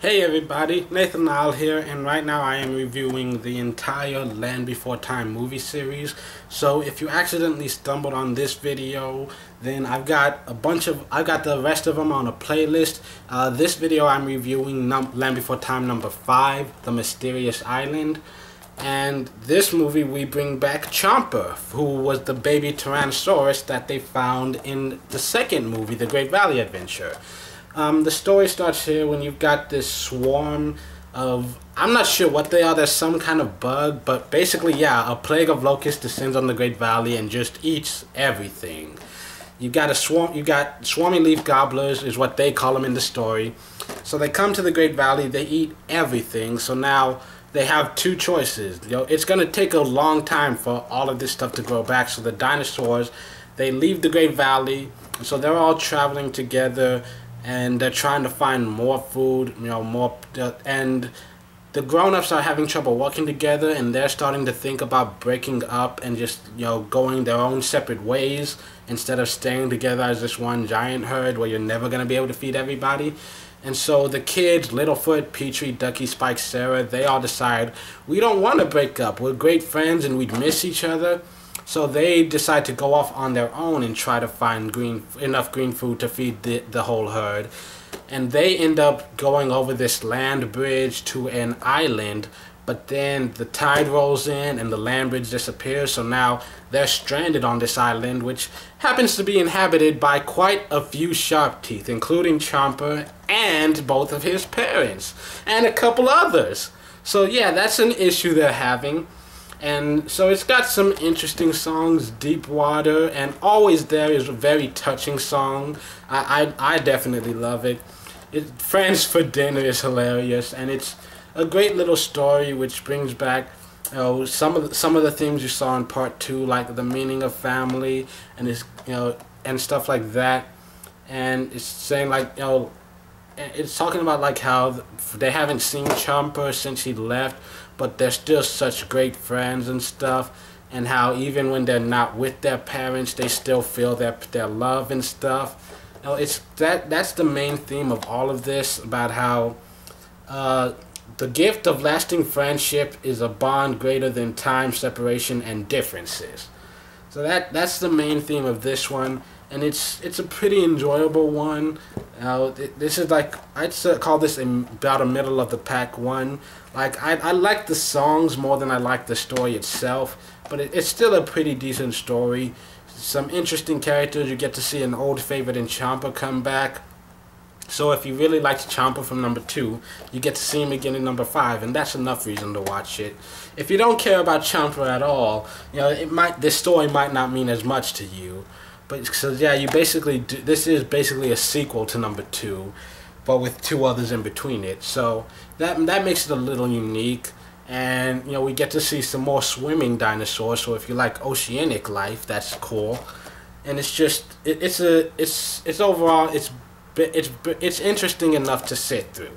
Hey everybody, Nathan Nile here, and right now I am reviewing the entire Land Before Time movie series. So if you accidentally stumbled on this video, then I've got the rest of them on a playlist. This video I'm reviewing Land Before Time number 5, The Mysterious Island. And this movie we bring back Chomper, who was the baby Tyrannosaurus that they found in the second movie, The Great Valley Adventure. The story starts here when you've got this swarm of, I'm not sure what they are, there's some kind of bug, but basically, yeah, a plague of locusts descends on the Great Valley and just eats everything. You got swarmy leaf gobblers is what they call them in the story. So they come to the Great Valley, they eat everything, so now they have two choices. It's going to take a long time for all of this stuff to grow back, so the dinosaurs, they leave the Great Valley, so they're all traveling together, and they're trying to find more food, and the grown-ups are having trouble working together, and they're starting to think about breaking up and just, going their own separate ways instead of staying together as this one giant herd where you're never going to be able to feed everybody. And so the kids, Littlefoot, Petrie, Ducky, Spike, Sarah, they all decide, we don't want to break up. We're great friends and we'd miss each other. So they decide to go off on their own and try to find enough green food to feed the whole herd. And they end up going over this land bridge to an island, but then the tide rolls in and the land bridge disappears, so now they're stranded on this island, which happens to be inhabited by quite a few sharp teeth, including Chomper and both of his parents, and a couple others. So yeah, that's an issue they're having. And so it's got some interesting songs. Deep Water and Always There is a very touching song. I definitely love it. Friends for Dinner is hilarious, and it's a great little story which brings back some of the themes you saw in part 2, like the meaning of family and and stuff like that. And it's saying it's talking about like how they haven't seen Chomper since he left, but they're still such great friends and stuff, and how even when they're not with their parents, they still feel their love and stuff. That's the main theme of all of this, about how the gift of lasting friendship is a bond greater than time, separation, and differences. So that's the main theme of this one, and it's a pretty enjoyable one. This is like, I'd call this about a middle of the pack one. Like I like the songs more than I like the story itself, but it's still a pretty decent story. Some interesting characters. You get to see an old favorite in Chomper come back. So if you really liked Chomper from number 2, you get to see him again in number 5, and that's enough reason to watch it. If you don't care about Chomper at all, this story might not mean as much to you. But so yeah, this is basically a sequel to number 2, but with 2 others in between it. So that makes it a little unique. And we get to see some more swimming dinosaurs. So if you like oceanic life, that's cool. And it's just it's overall it's interesting enough to sit through.